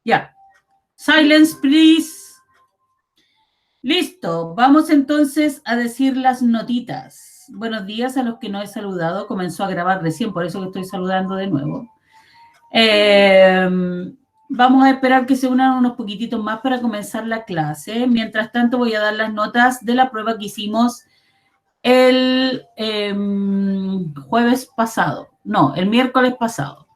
Ya. Silence, please. Listo. Vamos entonces a decir las notitas. Buenos días a los que no he saludado. Comenzó a grabar recién, por eso que estoy saludando de nuevo. Vamos a esperar que se unan unos poquititos más para comenzar la clase. Mientras tanto, voy a dar las notas de la prueba que hicimos el jueves pasado. No, el miércoles pasado.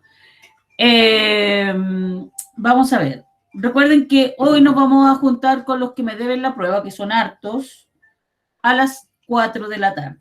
Vamos a ver. Recuerden que hoy nos vamos a juntar con los que me deben la prueba, que son hartos, a las 4 de la tarde.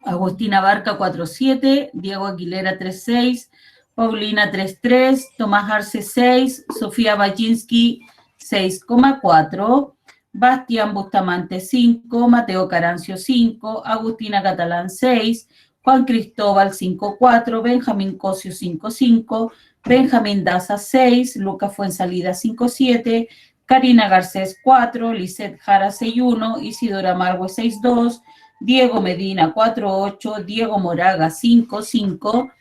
Agustina Barca 4.7, Diego Aguilera 3.6, Paulina 3.3, Tomás Arce 6, Sofía Baczynski 6.4, Bastián Bustamante 5, Mateo Carancio 5, Agustina Catalán 6, Juan Cristóbal 5.4, Benjamín Cosio 5.5, Benjamín Daza 6, Lucas Fuensalida 5.7, Karina Garcés 4, Lisette Jara 6.1, Isidora Margue 6.2, Diego Medina 4.8, Diego Moraga 5.5,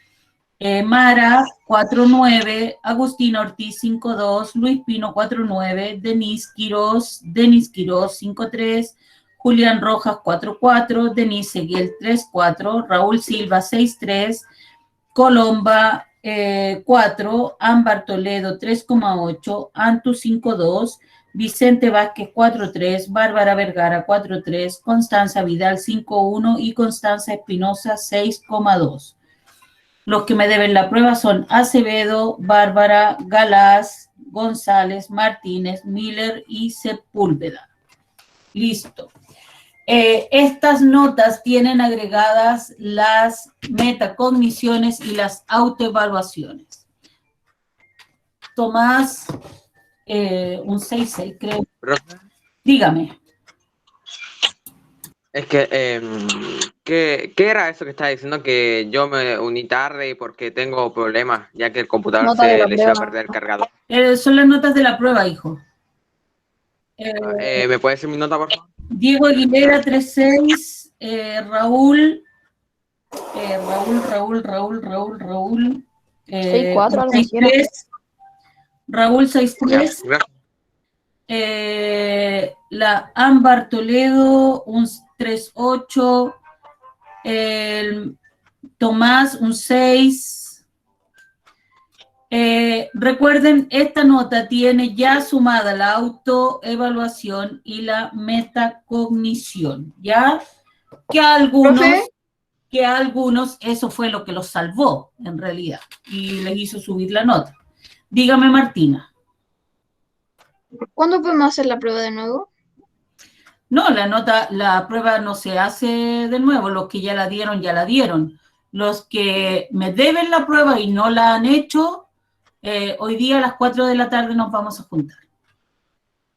Mara 4.9, Agustín Ortiz 5.2, Luis Pino 4.9, Denis Quiroz 5.3, Julián Rojas 4.4, Denise Seguiel 3.4, Raúl Silva 6.3, Colomba 4, Ámbar Toledo 3.8, Antu 5.2, Vicente Vázquez 4.3, Bárbara Vergara 4.3, Constanza Vidal 5.1 y Constanza Espinosa 6.2. Los que me deben la prueba son Acevedo, Bárbara, Galás, González, Martínez, Miller y Sepúlveda. Listo. Estas notas tienen agregadas las metacogniciones y las autoevaluaciones. Tomás, un 6.6, creo. ¿Profe? Dígame. Es que, ¿qué era eso que estaba diciendo? Que yo me uní tarde porque tengo problemas, ya que el computador Nota de se la les iba a prueba. perder el cargador. Son las notas de la prueba, hijo. ¿Me puede decir mi nota, por favor? Diego Aguilera 3.6, Raúl 6.4, algo así era. 6.3, Raúl Ya, 6.3, gracias. la Ámbar Toledo un 3.8, el Tomás un 6. Recuerden, esta nota tiene ya sumada la autoevaluación y la metacognición, ¿ya? Que a algunos eso fue lo que los salvó, en realidad, y les hizo subir la nota. Dígame, Martina. ¿Cuándo podemos hacer la prueba de nuevo? No, la prueba no se hace de nuevo. Los que ya la dieron, ya la dieron. Los que me deben la prueba y no la han hecho, hoy día a las 4 de la tarde nos vamos a juntar.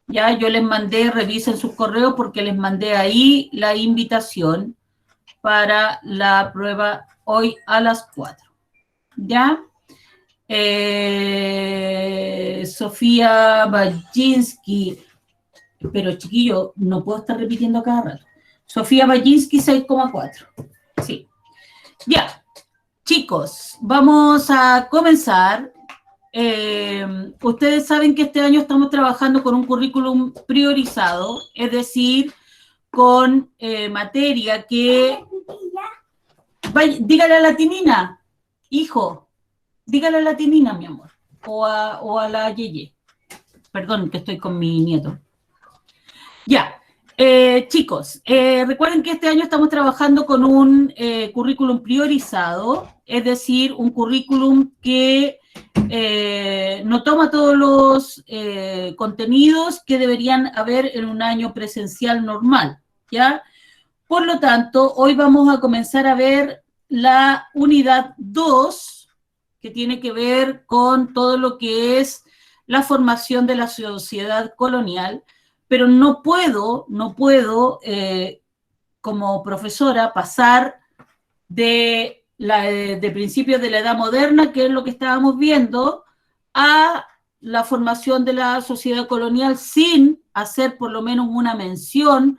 Ya yo les mandé, revisen sus correos porque les mandé ahí la invitación para la prueba hoy a las 4. ¿Ya? Sofía Baczynski, pero chiquillo, no puedo estar repitiendo a cada rato. Sofía Baczynski 6.4. Sí. Ya, chicos, vamos a comenzar. Ustedes saben que este año estamos trabajando con un currículum priorizado, es decir, con materia que... Dígale a la Tinina, hijo, dígale a la Tinina, mi amor, o a la Yeye. Perdón, que estoy con mi nieto. Ya, chicos, recuerden que este año estamos trabajando con un currículum priorizado, es decir, un currículum que no toma todos los contenidos que deberían haber en un año presencial normal, ¿ya? Por lo tanto, hoy vamos a comenzar a ver la unidad 2, que tiene que ver con todo lo que es la formación de la sociedad colonial, pero no puedo, como profesora, pasar de principios de la edad moderna, que es lo que estábamos viendo, a la formación de la sociedad colonial sin hacer por lo menos una mención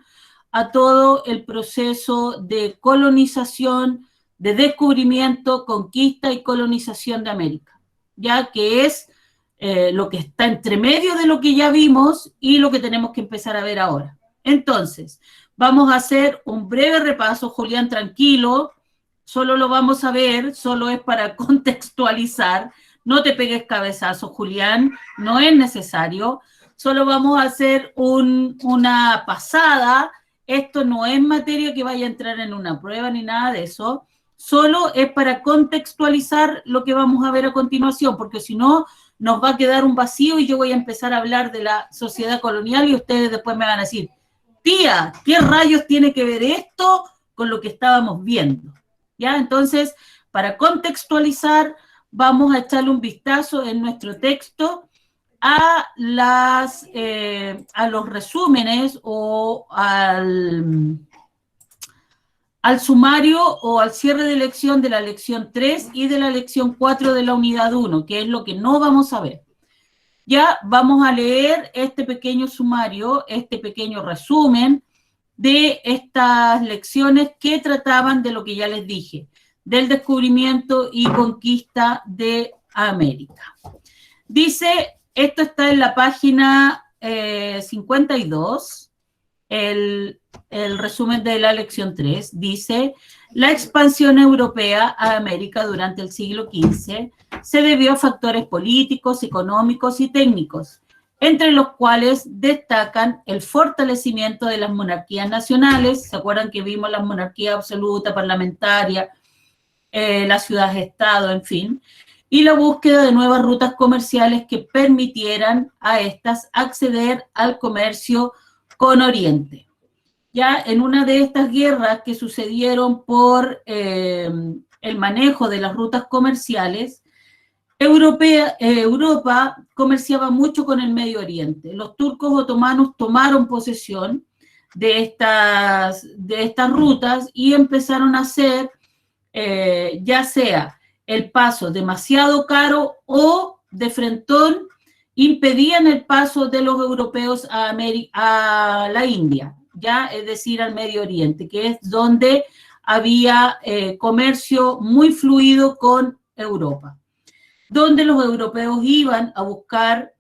a todo el proceso de colonización, de descubrimiento, conquista y colonización de América, ya que es lo que está entre medio de lo que ya vimos y lo que tenemos que empezar a ver ahora. Entonces, vamos a hacer un breve repaso, Julián, tranquilo, solo lo vamos a ver, solo es para contextualizar, no te pegues cabezazo, Julián, no es necesario, solo vamos a hacer una pasada, esto no es materia que vaya a entrar en una prueba ni nada de eso, solo es para contextualizar lo que vamos a ver a continuación, porque si no, nos va a quedar un vacío y yo voy a empezar a hablar de la sociedad colonial y ustedes después me van a decir, tía, ¿qué rayos tiene que ver esto con lo que estábamos viendo? ¿Ya? Entonces, para contextualizar, vamos a echarle un vistazo en nuestro texto a los resúmenes o al sumario o al cierre de lección de la lección 3 y de la lección 4 de la unidad 1, que es lo que no vamos a ver. Ya vamos a leer este pequeño sumario, este pequeño resumen de estas lecciones que trataban de lo que ya les dije, del descubrimiento y conquista de América. Dice, esto está en la página 52, el resumen de la lección 3, dice, la expansión europea a América durante el siglo XV se debió a factores políticos, económicos y técnicos, entre los cuales destacan el fortalecimiento de las monarquías nacionales, ¿se acuerdan que vimos la monarquía absoluta, parlamentaria, las ciudades-estado, en fin, y la búsqueda de nuevas rutas comerciales que permitieran a estas acceder al comercio con Oriente. Ya en una de estas guerras que sucedieron por el manejo de las rutas comerciales, Europa comerciaba mucho con el Medio Oriente. Los turcos otomanos tomaron posesión de estas rutas y empezaron a hacer, ya sea el paso demasiado caro o de frentón, impedían el paso de los europeos a la India, ya, es decir, al Medio Oriente, que es donde había comercio muy fluido con Europa, donde los europeos iban a buscar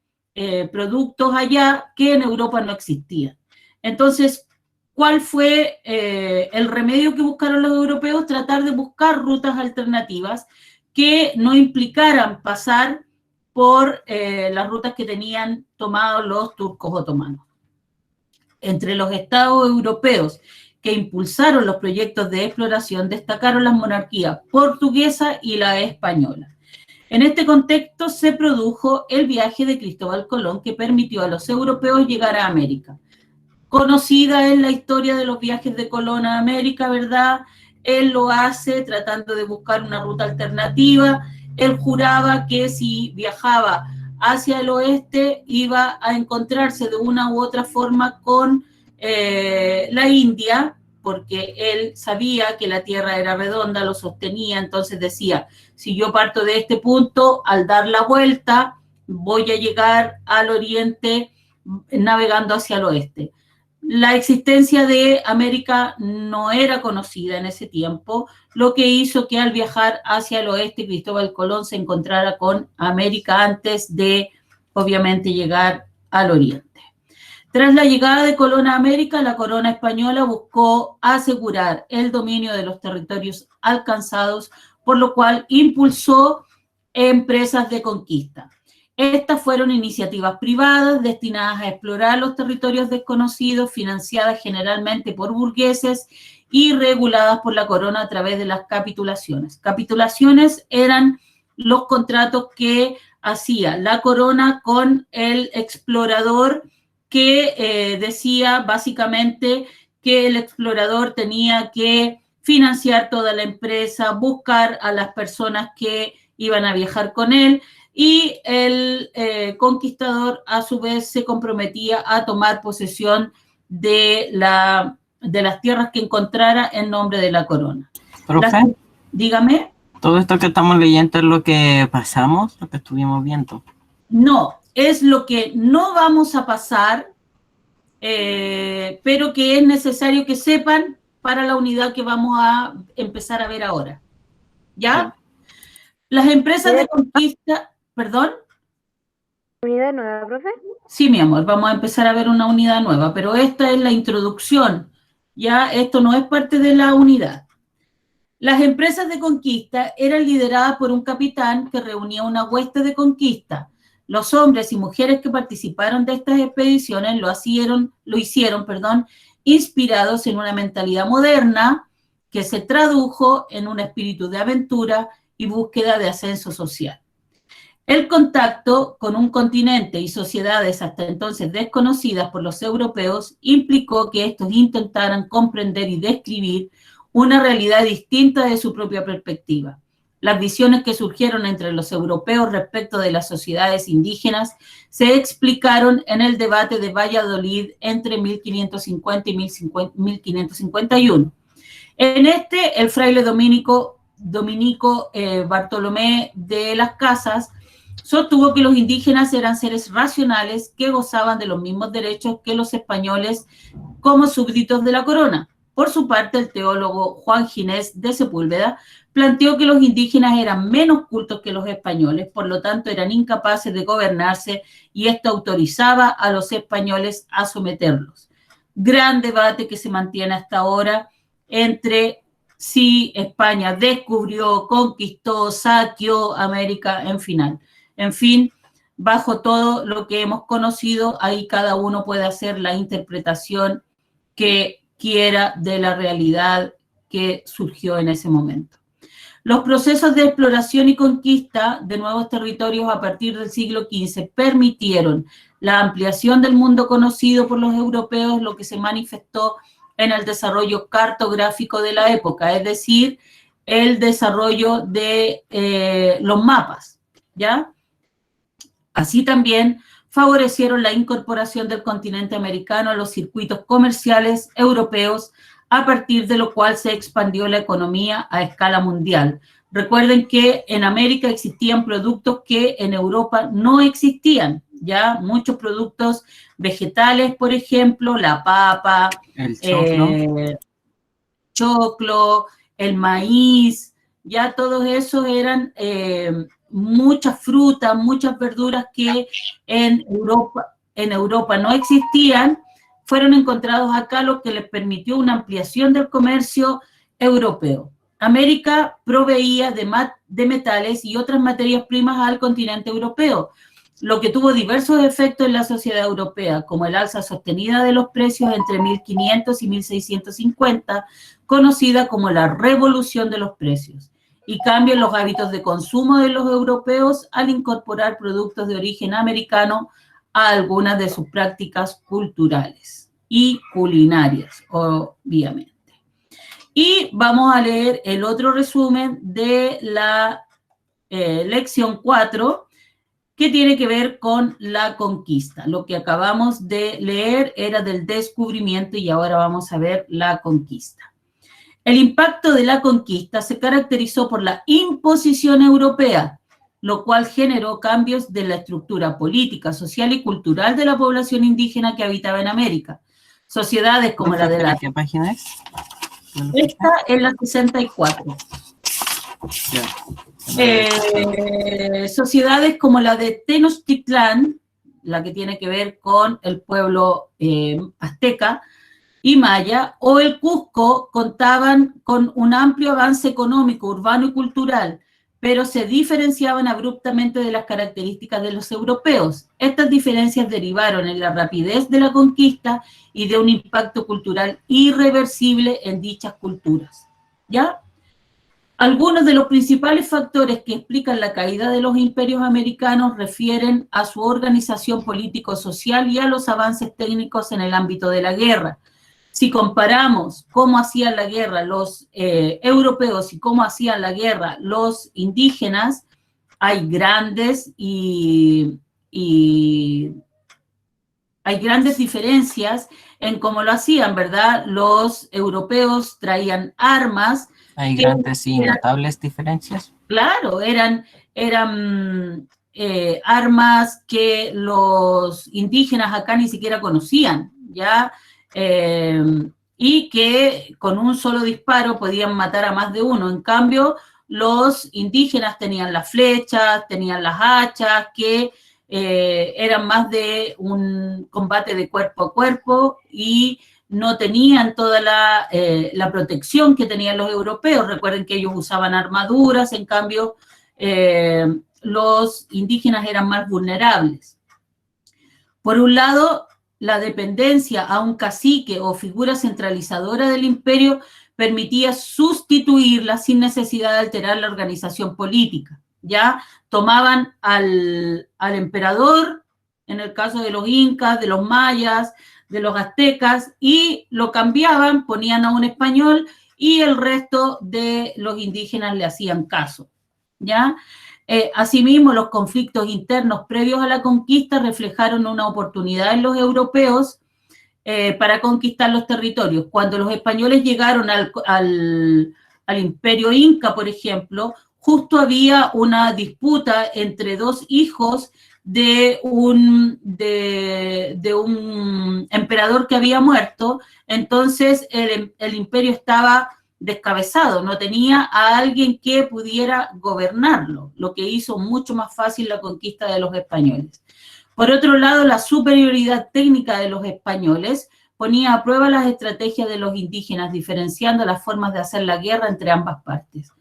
productos allá que en Europa no existían. Entonces, ¿cuál fue el remedio que buscaron los europeos? Tratar de buscar rutas alternativas que no implicaran pasar por las rutas que tenían tomados los turcos otomanos. Entre los estados europeos que impulsaron los proyectos de exploración destacaron las monarquías portuguesa y la española. En este contexto se produjo el viaje de Cristóbal Colón que permitió a los europeos llegar a América. Conocida es la historia de los viajes de Colón a América, ¿verdad? Él lo hace tratando de buscar una ruta alternativa. Él juraba que si viajaba hacia el oeste iba a encontrarse de una u otra forma con la India, porque él sabía que la Tierra era redonda, lo sostenía, entonces decía, si yo parto de este punto, al dar la vuelta, voy a llegar al oriente navegando hacia el oeste. La existencia de América no era conocida en ese tiempo, lo que hizo que al viajar hacia el oeste Cristóbal Colón se encontrara con América antes de, obviamente, llegar al oriente. Tras la llegada de Colón a América, la corona española buscó asegurar el dominio de los territorios alcanzados, por lo cual impulsó empresas de conquista. Estas fueron iniciativas privadas destinadas a explorar los territorios desconocidos, financiadas generalmente por burgueses y reguladas por la corona a través de las capitulaciones. Capitulaciones eran los contratos que hacía la corona con el explorador, que decía básicamente que el explorador tenía que financiar toda la empresa, buscar a las personas que iban a viajar con él, y el conquistador a su vez se comprometía a tomar posesión de las tierras que encontrara en nombre de la corona. Profe, dígame. ¿Todo esto que estamos leyendo es lo que pasamos, lo que estuvimos viendo? No, es lo que no vamos a pasar, pero que es necesario que sepan para la unidad que vamos a empezar a ver ahora. ¿Ya? Sí. Las empresas de conquista, ¿perdón? unidad nueva, profe? Sí, mi amor, vamos a empezar a ver una unidad nueva, pero esta es la introducción. Ya, esto no es parte de la unidad. Las empresas de conquista eran lideradas por un capitán que reunía una hueste de conquista. Los hombres y mujeres que participaron de estas expediciones lo hicieron, inspirados en una mentalidad moderna que se tradujo en un espíritu de aventura y búsqueda de ascenso social. El contacto con un continente y sociedades hasta entonces desconocidas por los europeos implicó que estos intentaran comprender y describir una realidad distinta de su propia perspectiva. Las visiones que surgieron entre los europeos respecto de las sociedades indígenas se explicaron en el debate de Valladolid entre 1550 y 1551. En este, el fraile dominico Bartolomé de las Casas sostuvo que los indígenas eran seres racionales que gozaban de los mismos derechos que los españoles como súbditos de la corona. Por su parte, el teólogo Juan Ginés de Sepúlveda planteó que los indígenas eran menos cultos que los españoles, por lo tanto eran incapaces de gobernarse y esto autorizaba a los españoles a someterlos. Gran debate que se mantiene hasta ahora entre si España descubrió, conquistó, saqueó América, en fin, bajo todo lo que hemos conocido, ahí cada uno puede hacer la interpretación que quiera de la realidad que surgió en ese momento. Los procesos de exploración y conquista de nuevos territorios a partir del siglo XV permitieron la ampliación del mundo conocido por los europeos, lo que se manifestó en el desarrollo cartográfico de la época, es decir, el desarrollo de los mapas, ¿ya? Así también favorecieron la incorporación del continente americano a los circuitos comerciales europeos, a partir de lo cual se expandió la economía a escala mundial. Recuerden que en América existían productos que en Europa no existían, ya muchos productos vegetales, por ejemplo, la papa, El choclo. choclo, el maíz, ya todos esos eran muchas frutas, muchas verduras que en Europa no existían, fueron encontrados acá, lo que les permitió una ampliación del comercio europeo. América proveía de metales y otras materias primas al continente europeo, lo que tuvo diversos efectos en la sociedad europea, como el alza sostenida de los precios entre 1500 y 1650, conocida como la revolución de los precios, y cambio en los hábitos de consumo de los europeos al incorporar productos de origen americano a algunas de sus prácticas culturales y culinarias, obviamente. Y vamos a leer el otro resumen de la lección 4, que tiene que ver con la conquista. Lo que acabamos de leer era del descubrimiento y ahora vamos a ver la conquista. El impacto de la conquista se caracterizó por la imposición europea, lo cual generó cambios de la estructura política, social y cultural de la población indígena que habitaba en América. Sociedades como la de la... ¿Qué página es? Esta es la 64. Sociedades como la de Tenochtitlán, la que tiene que ver con el pueblo azteca y maya, o el Cusco, contaban con un amplio avance económico, urbano y cultural, pero se diferenciaban abruptamente de las características de los europeos. Estas diferencias derivaron en la rapidez de la conquista y de un impacto cultural irreversible en dichas culturas. ¿Ya? Algunos de los principales factores que explican la caída de los imperios americanos refieren a su organización político-social y a los avances técnicos en el ámbito de la guerra. Si comparamos cómo hacían la guerra los europeos y cómo hacían la guerra los indígenas, hay grandes hay grandes diferencias en cómo lo hacían, ¿verdad? Los europeos traían armas. Hay grandes y notables diferencias. Claro, eran armas que los indígenas acá ni siquiera conocían, ¿ya? Y que con un solo disparo podían matar a más de uno. En cambio, los indígenas tenían las flechas, tenían las hachas, que eran más de un combate de cuerpo a cuerpo y no tenían toda la protección que tenían los europeos. Recuerden que ellos usaban armaduras, en cambio los indígenas eran más vulnerables. Por un lado, la dependencia a un cacique o figura centralizadora del imperio permitía sustituirla sin necesidad de alterar la organización política. Ya tomaban al emperador, en el caso de los incas, de los mayas, de los aztecas, y lo cambiaban, ponían a un español y el resto de los indígenas le hacían caso. ¿Ya? Asimismo, los conflictos internos previos a la conquista reflejaron una oportunidad en los europeos para conquistar los territorios. Cuando los españoles llegaron al imperio inca, por ejemplo, justo había una disputa entre dos hijos de un emperador que había muerto, entonces el imperio estaba descabezado, no tenía a alguien que pudiera gobernarlo, lo que hizo mucho más fácil la conquista de los españoles. Por otro lado, la superioridad técnica de los españoles ponía a prueba las estrategias de los indígenas, diferenciando las formas de hacer la guerra entre ambas partes.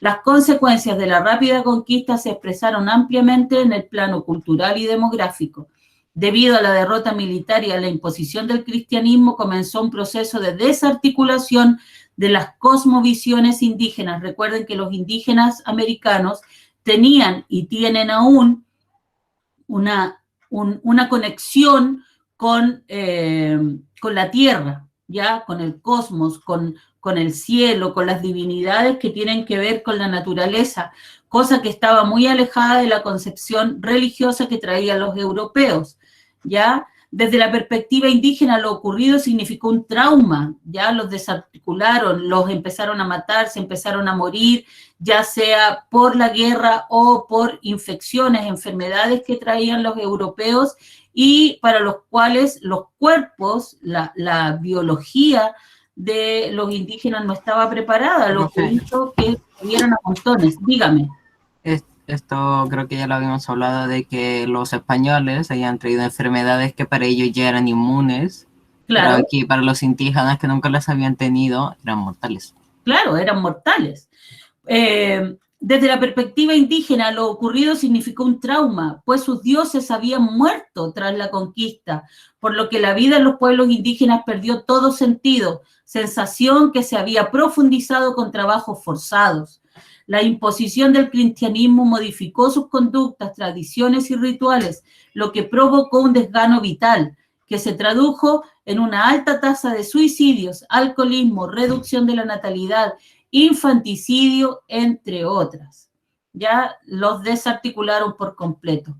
Las consecuencias de la rápida conquista se expresaron ampliamente en el plano cultural y demográfico. Debido a la derrota militar y a la imposición del cristianismo, comenzó un proceso de desarticulación de las cosmovisiones indígenas. Recuerden que los indígenas americanos tenían y tienen aún una conexión con la tierra, ¿ya? Con el cosmos, con el cielo, con las divinidades que tienen que ver con la naturaleza, cosa que estaba muy alejada de la concepción religiosa que traían los europeos, ¿ya? Desde la perspectiva indígena, lo ocurrido significó un trauma, ya los desarticularon, los empezaron a matar, se empezaron a morir, ya sea por la guerra o por infecciones, enfermedades que traían los europeos y para los cuales los cuerpos, la biología de los indígenas no estaba preparada, lo que hizo que murieran a montones. Dígame. Esto creo que ya lo habíamos hablado, de que los españoles habían traído enfermedades que para ellos ya eran inmunes, Claro. pero aquí para los indígenas que nunca las habían tenido eran mortales. Claro, eran mortales. Desde la perspectiva indígena, lo ocurrido significó un trauma, pues sus dioses habían muerto tras la conquista, por lo que la vida en los pueblos indígenas perdió todo sentido, sensación que se había profundizado con trabajos forzados. La imposición del cristianismo modificó sus conductas, tradiciones y rituales, lo que provocó un desgano vital, que se tradujo en una alta tasa de suicidios, alcoholismo, reducción de la natalidad, infanticidio, entre otras. Ya los desarticularon por completo.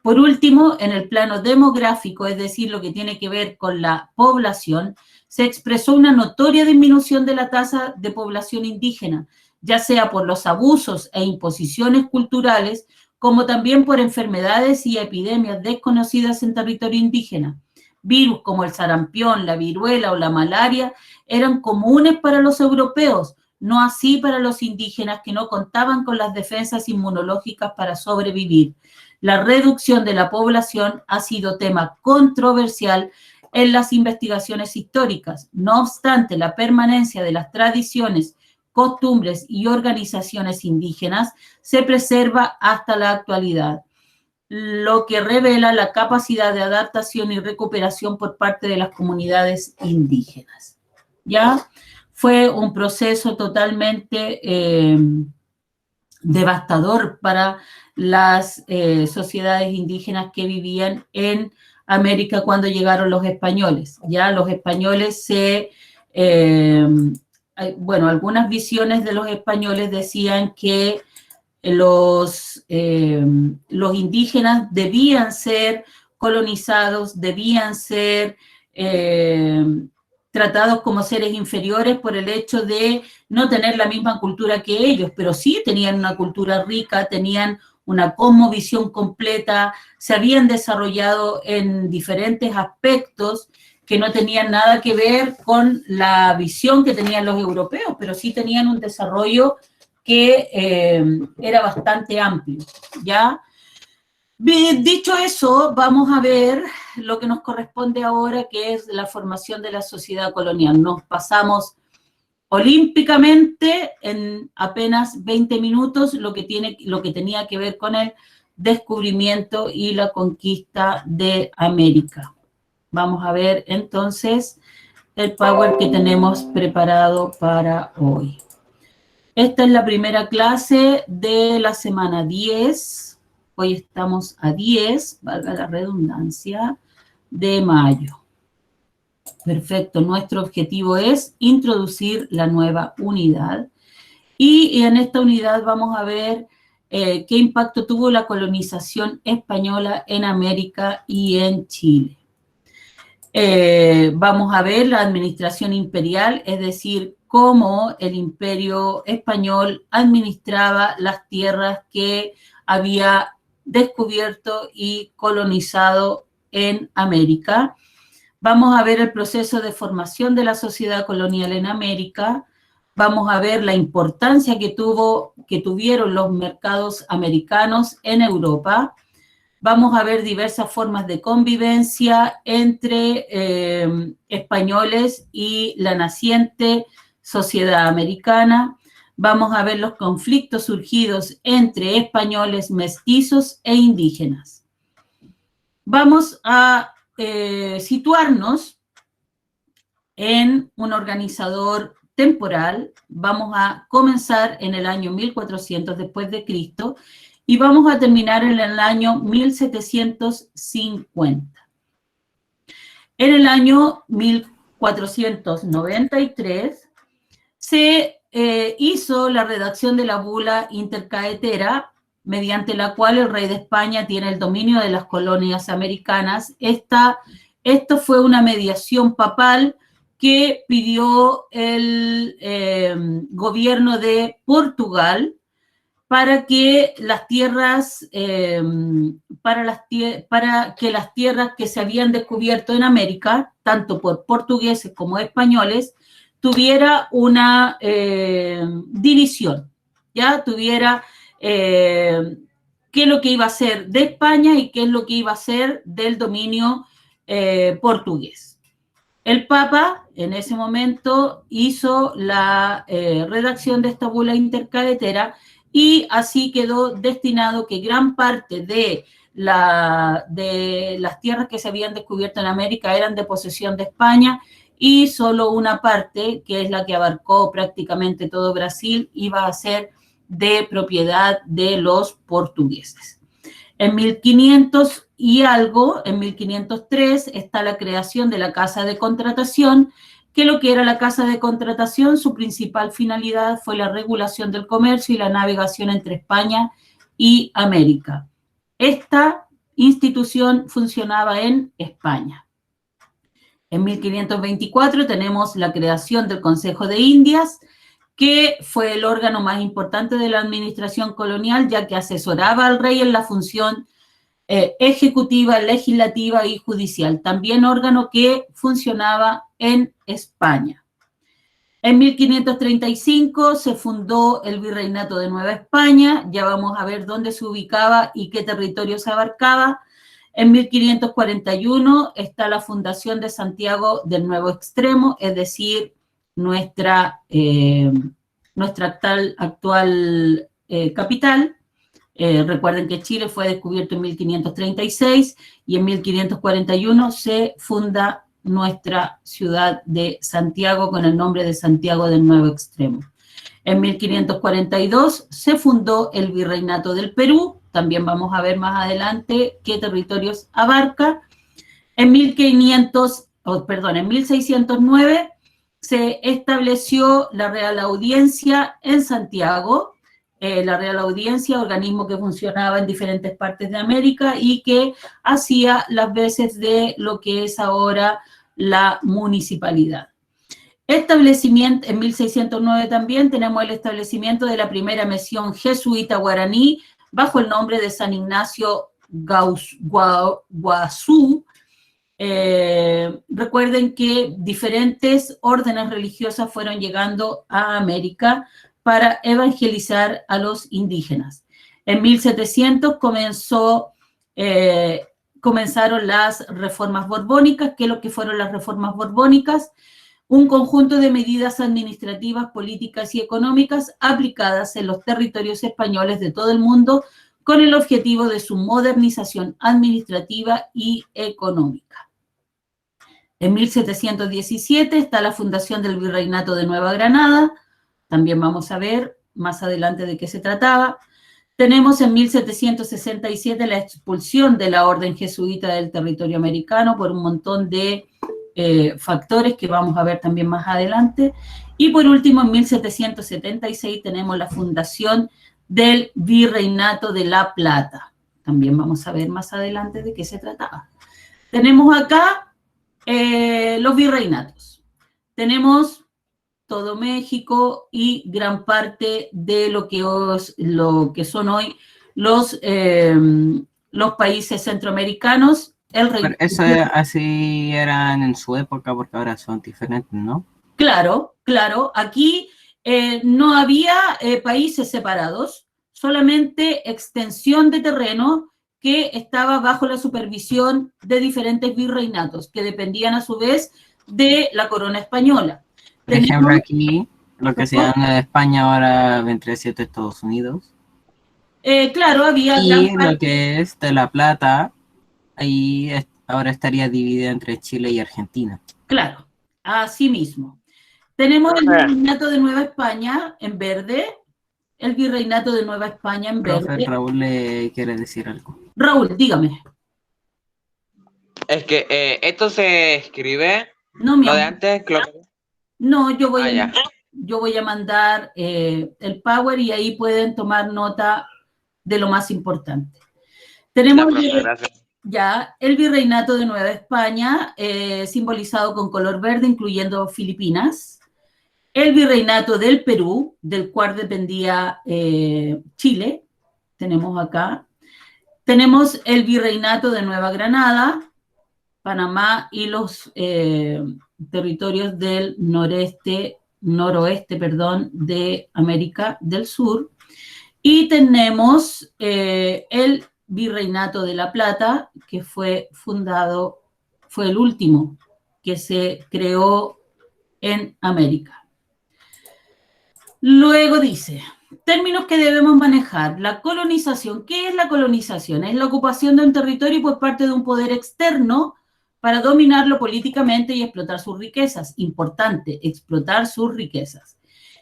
Por último, en el plano demográfico, es decir, lo que tiene que ver con la población, se expresó una notoria disminución de la tasa de población indígena, ya sea por los abusos e imposiciones culturales, como también por enfermedades y epidemias desconocidas en territorio indígena. Virus como el sarampión, la viruela o la malaria eran comunes para los europeos, no así para los indígenas que no contaban con las defensas inmunológicas para sobrevivir. La reducción de la población ha sido tema controversial en las investigaciones históricas. No obstante, la permanencia de las tradiciones, costumbres y organizaciones indígenas se preserva hasta la actualidad, lo que revela la capacidad de adaptación y recuperación por parte de las comunidades indígenas. ¿Ya? Fue un proceso totalmente devastador para las sociedades indígenas que vivían en América cuando llegaron los españoles. Ya los españoles bueno, algunas visiones de los españoles decían que los indígenas debían ser colonizados, debían ser tratados como seres inferiores por el hecho de no tener la misma cultura que ellos, pero sí tenían una cultura rica, tenían una cosmovisión completa, se habían desarrollado en diferentes aspectos que no tenían nada que ver con la visión que tenían los europeos, pero sí tenían un desarrollo que era bastante amplio, ¿ya? Bien, dicho eso, vamos a ver lo que nos corresponde ahora, que es la formación de la sociedad colonial. Nos pasamos olímpicamente en apenas 20 minutos lo que tenía que ver con el descubrimiento y la conquista de América. Vamos a ver entonces el Power que tenemos preparado para hoy. Esta es la primera clase de la semana 10. Hoy estamos a 10, valga la redundancia, de mayo. Perfecto, nuestro objetivo es introducir la nueva unidad y en esta unidad vamos a ver qué impacto tuvo la colonización española en América y en Chile. Vamos a ver la administración imperial, es decir, cómo el imperio español administraba las tierras que había descubierto y colonizado en América. Vamos a ver el proceso de formación de la sociedad colonial en América. Vamos a ver la importancia que tuvieron los mercados americanos en Europa. Vamos a ver diversas formas de convivencia entre españoles y la naciente sociedad americana. Vamos a ver los conflictos surgidos entre españoles mestizos e indígenas. Vamos a situarnos en un organizador temporal. Vamos a comenzar en el año 1400 después de Cristo y vamos a terminar en el año 1750. En el año 1493 se hizo la redacción de la bula intercaetera, mediante la cual el rey de España tiene el dominio de las colonias americanas. Esto fue una mediación papal que pidió el gobierno de Portugal para que las tierras, que se habían descubierto en América, tanto por portugueses como españoles, tuviera una división, ¿ya? Tuviera qué es lo que iba a ser de España y qué es lo que iba a ser del dominio portugués. El Papa en ese momento hizo la redacción de esta bula intercaetera y así quedó destinado que gran parte de las tierras que se habían descubierto en América eran de posesión de España y solo una parte, que es la que abarcó prácticamente todo Brasil, iba a ser de propiedad de los portugueses. En 1500 y algo, en 1503, está la creación de la Casa de Contratación, que lo que era la Casa de Contratación, su principal finalidad fue la regulación del comercio y la navegación entre España y América. Esta institución funcionaba en España. En 1524 tenemos la creación del Consejo de Indias, que fue el órgano más importante de la administración colonial, ya que asesoraba al rey en la función ejecutiva, legislativa y judicial. También órgano que funcionaba en España. En 1535 se fundó el Virreinato de Nueva España. Ya vamos a ver dónde se ubicaba y qué territorio se abarcaba. En 1541 está la fundación de Santiago del Nuevo Extremo, es decir, nuestra actual capital. Recuerden que Chile fue descubierto en 1536 y en 1541 se funda nuestra ciudad de Santiago con el nombre de Santiago del Nuevo Extremo. En 1542 se fundó el Virreinato del Perú. También vamos a ver más adelante qué territorios abarca. En 1609 se estableció la Real Audiencia en Santiago. La Real Audiencia, organismo que funcionaba en diferentes partes de América y que hacía las veces de lo que es ahora la municipalidad. Establecimiento, en 1609 también tenemos el establecimiento de la primera misión jesuita guaraní bajo el nombre de San Ignacio Guazú. Recuerden que diferentes órdenes religiosas fueron llegando a América para evangelizar a los indígenas. En 1700 comenzó comenzaron las reformas borbónicas. ¿Qué es lo que fueron las reformas borbónicas? Un conjunto de medidas administrativas, políticas y económicas aplicadas en los territorios españoles de todo el mundo con el objetivo de su modernización administrativa y económica. En 1717 está la fundación del Virreinato de Nueva Granada, también vamos a ver más adelante de qué se trataba. Tenemos en 1767 la expulsión de la orden jesuita del territorio americano por un montón de factores que vamos a ver también más adelante. Y por último, en 1776 tenemos la fundación del Virreinato de La Plata. También vamos a ver más adelante de qué se trataba. Tenemos acá los virreinatos. Tenemos todo México y gran parte de lo que son hoy los países centroamericanos. Pero eso así eran en su época, porque ahora son diferentes, ¿no? Claro, claro. Aquí no había países separados, solamente extensión de terreno que estaba bajo la supervisión de diferentes virreinatos, que dependían a su vez de la corona española. Por ejemplo, aquí, lo que se llama España ahora vendría siendo Estados Unidos. Claro, había... Y lo que es de La Plata, ahí ahora estaría dividida entre Chile y Argentina. Claro, así mismo. Tenemos el Virreinato de Nueva España en verde, el Virreinato de Nueva España en verde. Profe, Raúl le quiere decir algo. Raúl, dígame. Es que esto se escribe, No, lo de antes, no, yo voy ya. a mandar el Power y ahí pueden tomar nota de lo más importante. Tenemos Gracias. ya el Virreinato de Nueva España, simbolizado con color verde, incluyendo Filipinas. El Virreinato del Perú, del cual dependía Chile, tenemos acá. Tenemos el Virreinato de Nueva Granada, Panamá y los territorios del noroeste, de América del Sur. Y tenemos el Virreinato de La Plata, que fue el último que se creó en América. Luego dice, términos que debemos manejar. La colonización. ¿Qué es la colonización? Es la ocupación de un territorio por parte de un poder externo para dominarlo políticamente y explotar sus riquezas. Importante, explotar sus riquezas.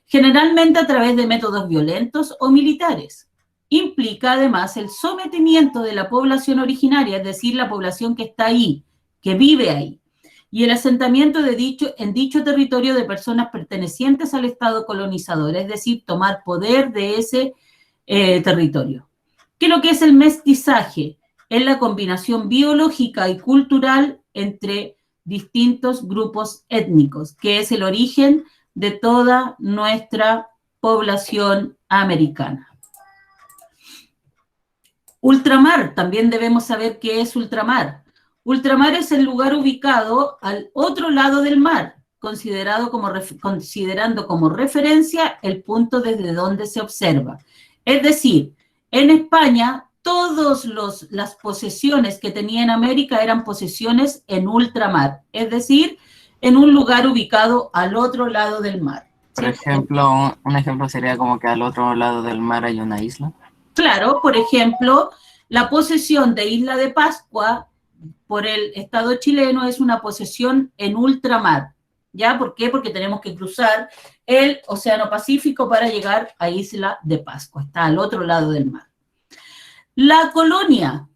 Generalmente a través de métodos violentos o militares. Implica además el sometimiento de la población originaria, es decir, la población que está ahí, que vive ahí, y el asentamiento en dicho territorio de personas pertenecientes al Estado colonizador, es decir, tomar poder de ese territorio. ¿Qué es lo que es el mestizaje? Es la combinación biológica y cultural entre distintos grupos étnicos, que es el origen de toda nuestra población americana. Ultramar, también debemos saber qué es ultramar. Ultramar es el lugar ubicado al otro lado del mar, considerando como referencia el punto desde donde se observa. Es decir, en España, todas las posesiones que tenía en América eran posesiones en ultramar, es decir, en un lugar ubicado al otro lado del mar. Por ejemplo, un ejemplo sería como que al otro lado del mar hay una isla. Claro, por ejemplo, la posesión de Isla de Pascua por el Estado chileno es una posesión en ultramar. ¿Ya? ¿Por qué? Porque tenemos que cruzar el Océano Pacífico para llegar a Isla de Pascua. Está al otro lado del mar. La colonia.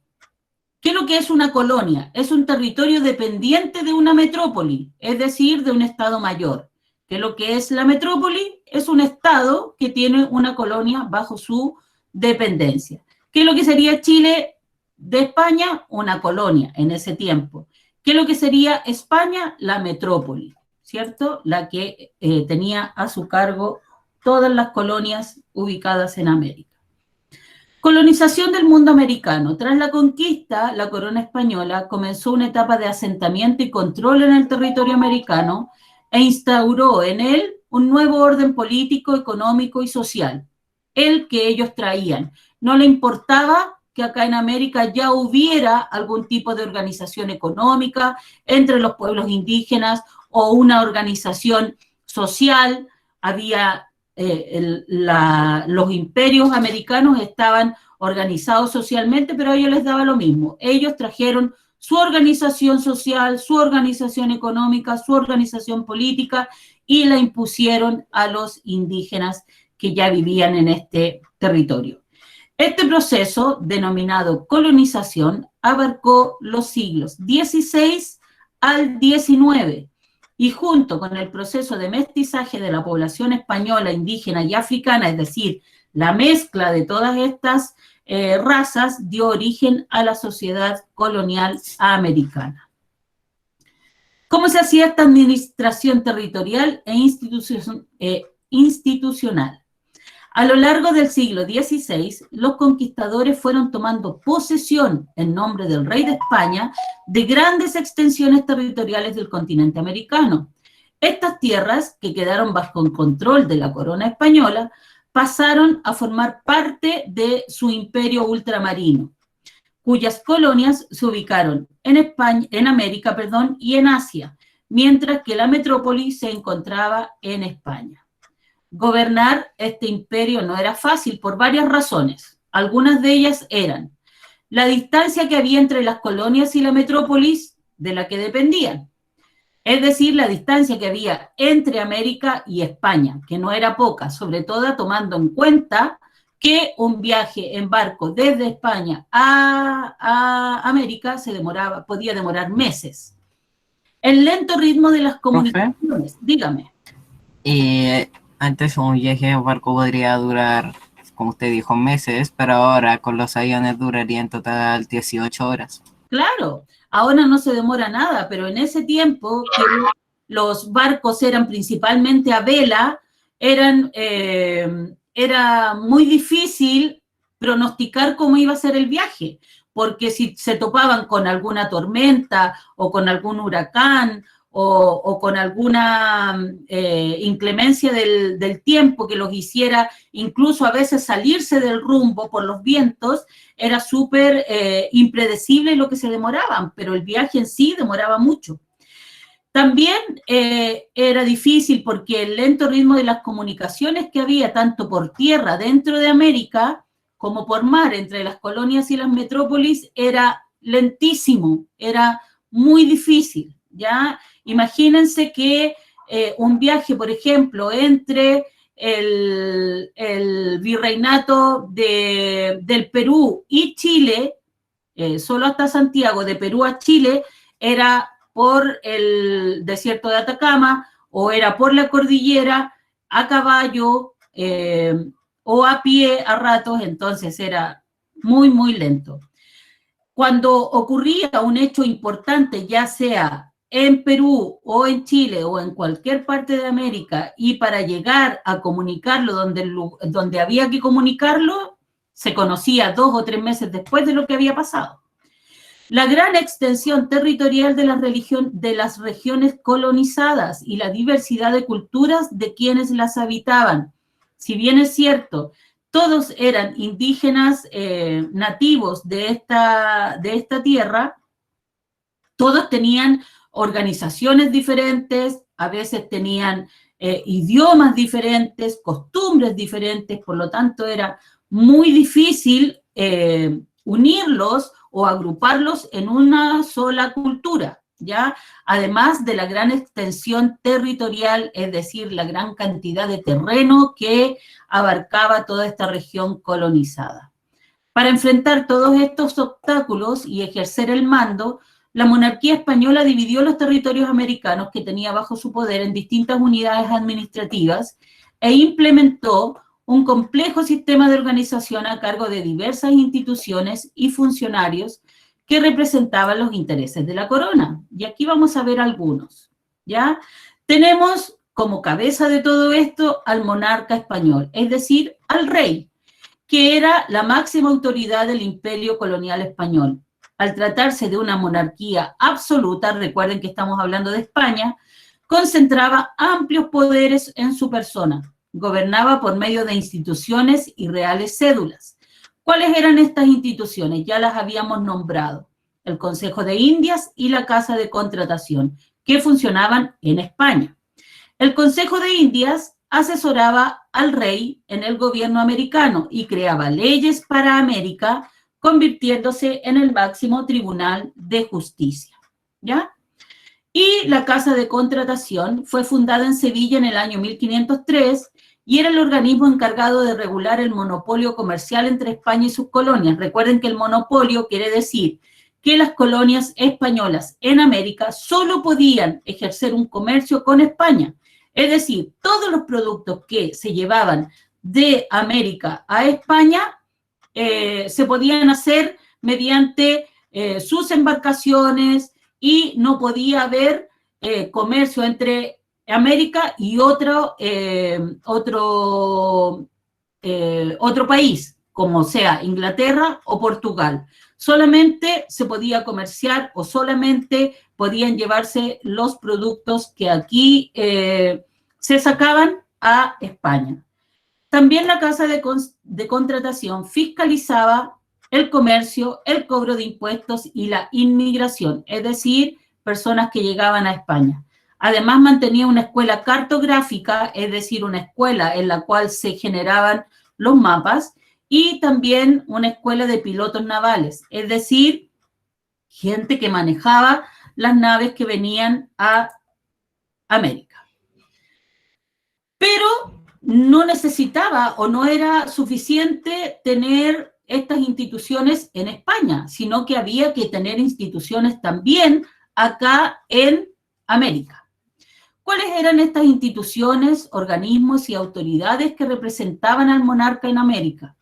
¿Qué es lo que es una colonia? Es un territorio dependiente de una metrópoli, es decir, de un estado mayor. ¿Qué es lo que es la metrópoli? Es un estado que tiene una colonia bajo su dependencia. ¿Qué es lo que sería Chile de España? Una colonia en ese tiempo. ¿Qué es lo que sería España? La metrópoli, ¿cierto? La que tenía a su cargo todas las colonias ubicadas en América. Colonización del mundo americano. Tras la conquista, la corona española comenzó una etapa de asentamiento y control en el territorio americano e instauró en él un nuevo orden político, económico y social, el que ellos traían. No le importaba que acá en América ya hubiera algún tipo de organización económica entre los pueblos indígenas o una organización social. Había los imperios americanos estaban organizados socialmente, pero a ellos les daba lo mismo. Ellos trajeron su organización social, su organización económica, su organización política y la impusieron a los indígenas que ya vivían en este territorio. Este proceso, denominado colonización, abarcó los siglos XVI al XIX y junto con el proceso de mestizaje de la población española, indígena y africana, es decir, la mezcla de todas estas razas, dio origen a la sociedad colonial americana. ¿Cómo se hacía esta administración territorial e institucional? A lo largo del siglo XVI, los conquistadores fueron tomando posesión en nombre del rey de España de grandes extensiones territoriales del continente americano. Estas tierras, que quedaron bajo el control de la corona española, pasaron a formar parte de su imperio ultramarino, cuyas colonias se ubicaron en España, en América, y en Asia, mientras que la metrópoli se encontraba en España. Gobernar este imperio no era fácil por varias razones. Algunas de ellas eran la distancia que había entre las colonias y la metrópolis de la que dependían, es decir, la distancia que había entre América y España, que no era poca, sobre todo tomando en cuenta que un viaje en barco desde España a América podía demorar meses. El lento ritmo de las comunicaciones, dígame. Antes un viaje en barco podría durar, como usted dijo, meses, pero ahora con los aviones duraría en total 18 horas. Claro, ahora no se demora nada, pero en ese tiempo que los barcos eran principalmente a vela, era muy difícil pronosticar cómo iba a ser el viaje, porque si se topaban con alguna tormenta o con algún huracán o con alguna inclemencia del tiempo que los hiciera incluso a veces salirse del rumbo por los vientos, era súper impredecible lo que se demoraban, pero el viaje en sí demoraba mucho. También era difícil porque el lento ritmo de las comunicaciones que había tanto por tierra dentro de América como por mar entre las colonias y las metrópolis era lentísimo, era muy difícil, ¿ya? Imagínense que un viaje, por ejemplo, entre el virreinato del Perú y Chile, solo hasta Santiago, de Perú a Chile, era por el desierto de Atacama o era por la cordillera, a caballo o a pie a ratos, entonces era muy, muy lento. Cuando ocurría un hecho importante, ya sea en Perú o en Chile o en cualquier parte de América, y para llegar a comunicarlo donde había que comunicarlo, se conocía 2 o 3 meses después de lo que había pasado. La gran extensión territorial de las regiones colonizadas y la diversidad de culturas de quienes las habitaban. Si bien es cierto, todos eran indígenas nativos de esta tierra, todos tenían organizaciones diferentes, a veces tenían idiomas diferentes, costumbres diferentes, por lo tanto era muy difícil unirlos o agruparlos en una sola cultura, ¿ya? Además de la gran extensión territorial, es decir, la gran cantidad de terreno que abarcaba toda esta región colonizada. Para enfrentar todos estos obstáculos y ejercer el mando, la monarquía española dividió los territorios americanos que tenía bajo su poder en distintas unidades administrativas e implementó un complejo sistema de organización a cargo de diversas instituciones y funcionarios que representaban los intereses de la corona. Y aquí vamos a ver algunos, ¿ya? Tenemos como cabeza de todo esto al monarca español, es decir, al rey, que era la máxima autoridad del imperio colonial español. Al tratarse de una monarquía absoluta, recuerden que estamos hablando de España, concentraba amplios poderes en su persona. Gobernaba por medio de instituciones y reales cédulas. ¿Cuáles eran estas instituciones? Ya las habíamos nombrado. El Consejo de Indias y la Casa de Contratación, que funcionaban en España. El Consejo de Indias asesoraba al rey en el gobierno americano y creaba leyes para América, convirtiéndose en el máximo tribunal de justicia, ¿ya? Y la Casa de Contratación fue fundada en Sevilla en el año 1503 y era el organismo encargado de regular el monopolio comercial entre España y sus colonias. Recuerden que el monopolio quiere decir que las colonias españolas en América solo podían ejercer un comercio con España. Es decir, todos los productos que se llevaban de América a España se podían hacer mediante sus embarcaciones y no podía haber comercio entre América y otro país, como sea Inglaterra o Portugal. Solamente se podía comerciar o solamente podían llevarse los productos que aquí se sacaban a España. También la Casa de Contratación fiscalizaba el comercio, el cobro de impuestos y la inmigración, es decir, personas que llegaban a España. Además, mantenía una escuela cartográfica, es decir, una escuela en la cual se generaban los mapas, y también una escuela de pilotos navales, es decir, gente que manejaba las naves que venían a América. Pero no necesitaba o no era suficiente tener estas instituciones en España, sino que había que tener instituciones también acá en América. ¿Cuáles eran estas instituciones, organismos y autoridades que representaban al monarca en América?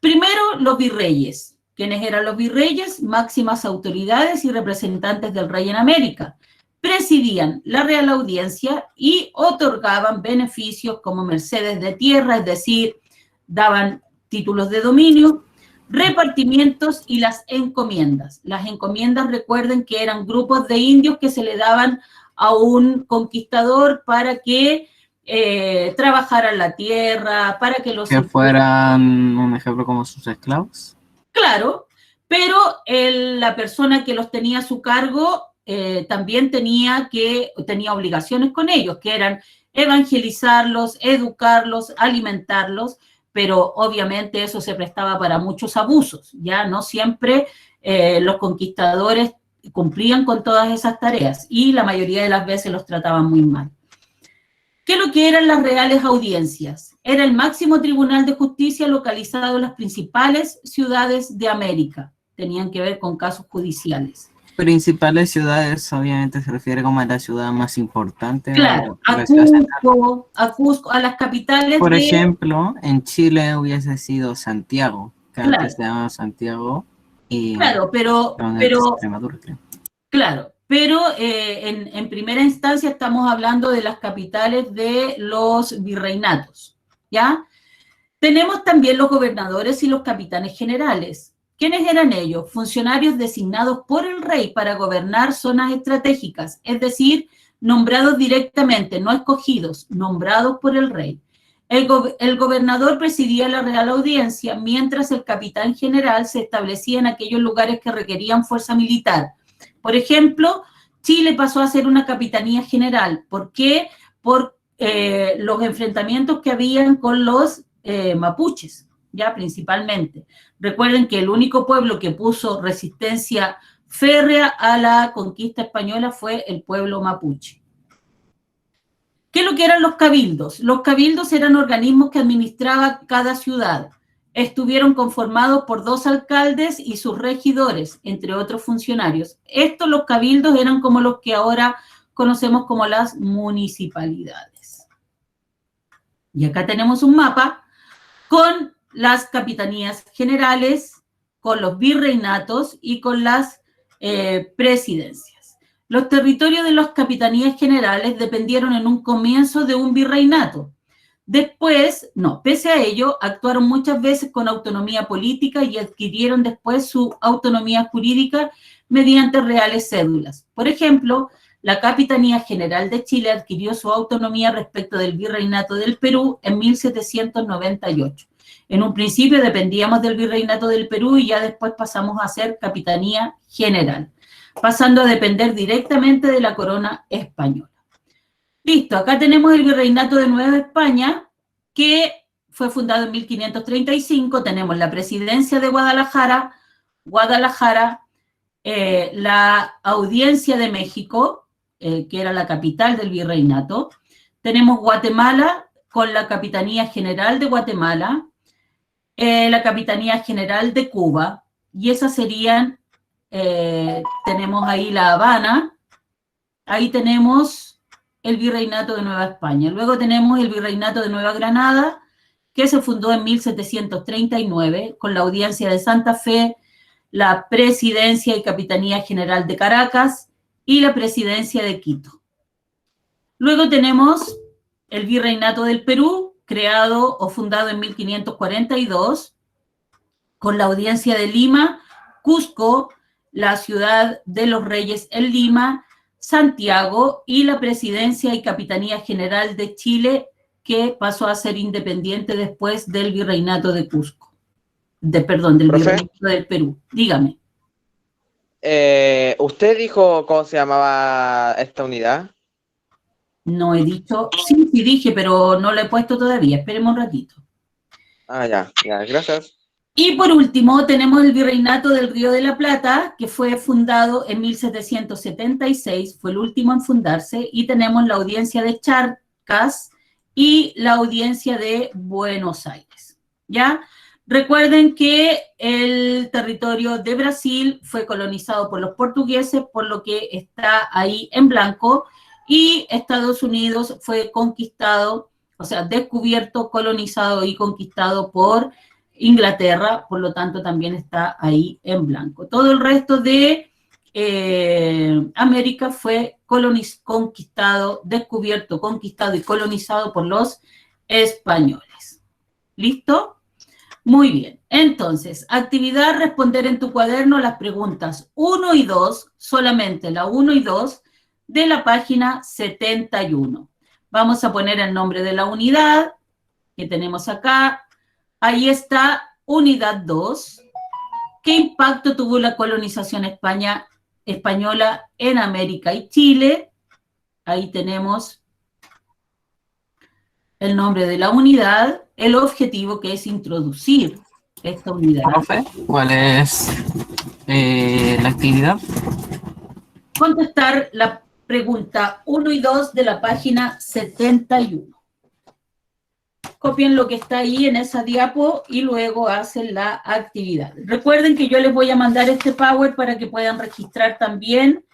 Primero, los virreyes. ¿Quiénes eran los virreyes? Máximas autoridades y representantes del rey en América. Presidían la Real Audiencia y otorgaban beneficios como mercedes de tierra, es decir, daban títulos de dominio, repartimientos y las encomiendas. Las encomiendas, recuerden que eran grupos de indios que se le daban a un conquistador para que trabajaran la tierra, para que los... Que fueran, un ejemplo, como sus esclavos. Claro, pero la persona que los tenía a su cargo también tenía obligaciones con ellos, que eran evangelizarlos, educarlos, alimentarlos, pero obviamente eso se prestaba para muchos abusos, ya no siempre los conquistadores cumplían con todas esas tareas y la mayoría de las veces los trataban muy mal. ¿Qué es lo que eran las reales audiencias? Era el máximo tribunal de justicia localizado en las principales ciudades de América. Tenían que ver con casos judiciales. Principales ciudades, obviamente se refiere como a la ciudad más importante. Claro, a Cusco, a las capitales. Por ejemplo, en Chile hubiese sido Santiago, que claro. antes se llamaba Santiago. Y claro, pero claro, pero en primera instancia estamos hablando de las capitales de los virreinatos, ¿ya? Tenemos también los gobernadores y los capitanes generales. ¿Quiénes eran ellos? Funcionarios designados por el rey para gobernar zonas estratégicas, es decir, nombrados directamente, no escogidos, nombrados por el rey. El gobernador presidía la Real Audiencia, mientras el capitán general se establecía en aquellos lugares que requerían fuerza militar. Por ejemplo, Chile pasó a ser una capitanía general. ¿Por qué? Por los enfrentamientos que habían con los mapuches, ya principalmente. Recuerden que el único pueblo que puso resistencia férrea a la conquista española fue el pueblo mapuche. ¿Qué es lo que eran los cabildos? Los cabildos eran organismos que administraba cada ciudad. Estuvieron conformados por 2 alcaldes y sus regidores, entre otros funcionarios. Los cabildos eran como los que ahora conocemos como las municipalidades. Y acá tenemos un mapa con las capitanías generales, con los virreinatos y con las presidencias. Los territorios de las capitanías generales dependieron en un comienzo de un virreinato. Después, pese a ello, actuaron muchas veces con autonomía política y adquirieron después su autonomía jurídica mediante reales cédulas. Por ejemplo, la Capitanía General de Chile adquirió su autonomía respecto del Virreinato del Perú en 1798. En un principio dependíamos del Virreinato del Perú y ya después pasamos a ser Capitanía General, pasando a depender directamente de la corona española. Listo, acá tenemos el Virreinato de Nueva España, que fue fundado en 1535, tenemos la presidencia de Guadalajara, la Audiencia de México, que era la capital del virreinato, tenemos Guatemala con la Capitanía General de Guatemala, la Capitanía General de Cuba, y esas serían, tenemos ahí La Habana, ahí tenemos el Virreinato de Nueva España. Luego tenemos el Virreinato de Nueva Granada, que se fundó en 1739 con la Audiencia de Santa Fe, la Presidencia y Capitanía General de Caracas y la Presidencia de Quito. Luego tenemos el Virreinato del Perú, creado o fundado en 1542, con la Audiencia de Lima, Cusco, la Ciudad de los Reyes en Lima, Santiago y la Presidencia y Capitanía General de Chile, que pasó a ser independiente después del Virreinato de Cusco. Del Virreinato del Perú. Dígame. ¿Usted dijo cómo se llamaba esta unidad? No he dicho, sí dije, pero no lo he puesto todavía. Esperemos un ratito. Ah, ya, gracias. Y por último, tenemos el Virreinato del Río de la Plata, que fue fundado en 1776, fue el último en fundarse, y tenemos la Audiencia de Charcas y la Audiencia de Buenos Aires, ¿ya? Recuerden que el territorio de Brasil fue colonizado por los portugueses, por lo que está ahí en blanco, y Estados Unidos fue conquistado, o sea, descubierto, colonizado y conquistado por Inglaterra, por lo tanto también está ahí en blanco. Todo el resto de América fue conquistado, descubierto, conquistado y colonizado por los españoles. ¿Listo? Muy bien. Entonces, actividad, responder en tu cuaderno las preguntas 1 y 2, solamente la 1 y 2 de la página 71. Vamos a poner el nombre de la unidad que tenemos acá. Ahí está, unidad 2. ¿Qué impacto tuvo la colonización española en América y Chile? Ahí tenemos el nombre de la unidad, el objetivo que es introducir esta unidad. Profe, ¿cuál es la actividad? Contestar la pregunta 1 y 2 de la página 71. Copien lo que está ahí en esa diapo y luego hacen la actividad. Recuerden que yo les voy a mandar este Power para que puedan registrar también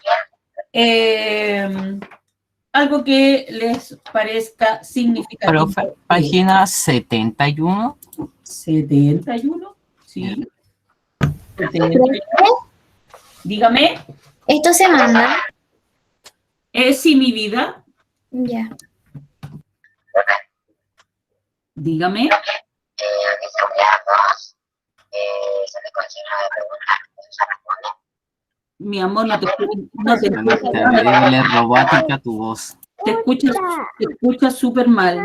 algo que les parezca significativo. Profe, página 71. 71, sí. 71. Dígame. ¿Esto se manda? Sí, mi vida. Ya. Dígame. Mi amor, no te escucho. Terrible robótica tu voz. Te escuchas súper mal.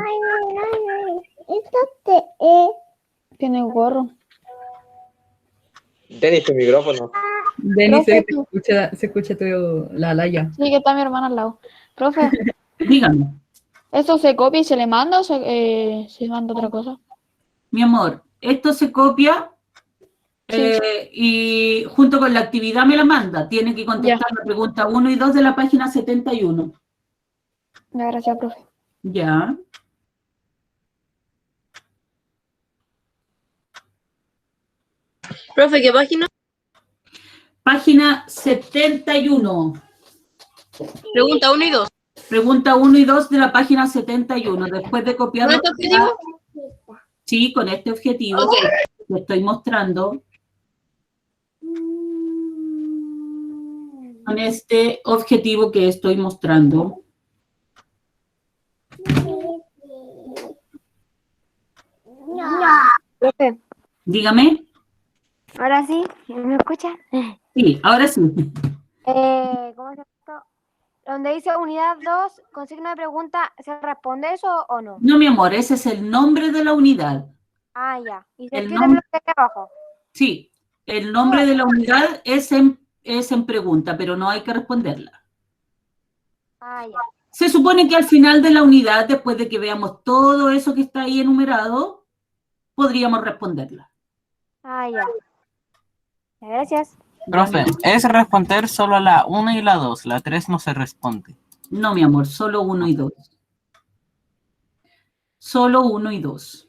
Tiene gorro. Denis, tu micrófono. Denis, Profe, se escucha la laya. Sí, que está mi hermana al lado. Profe, Dígame. ¿esto se copia y se le manda o se manda otra cosa? Mi amor, esto se copia y junto con la actividad me la manda. Tiene que contestar la pregunta 1 y 2 de la página 71. Gracias, profe. Ya. Profe, ¿qué página? Página 71. Pregunta 1 y 2. Pregunta 1 y 2 de la página 71. Después de copiar... ¿Con este objetivo? Sí, con este objetivo Ok. que estoy mostrando. Con este objetivo que estoy mostrando. Profe, Dígame. ahora sí, ¿me escuchan? Sí, ahora sí. ¿Cómo es esto? Donde dice unidad 2, con signo de pregunta, ¿se responde eso o no? No, mi amor, ese es el nombre de la unidad. Ah, ya. Y se El escribe nombre- lo que hay abajo. Sí, el nombre de la unidad es en pregunta, pero no hay que responderla. Ah, ya. Se supone que al final de la unidad, después de que veamos todo eso que está ahí enumerado, podríamos responderla. Ah, ya. Gracias. Profe, es responder solo la 1 y la 2, la 3 no se responde. No, mi amor, solo 1 y 2. Solo 1 y 2.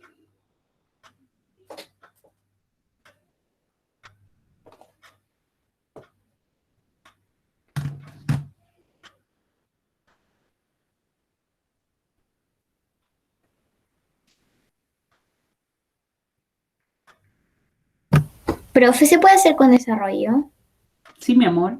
Profe, ¿se puede hacer con desarrollo? Sí, mi amor.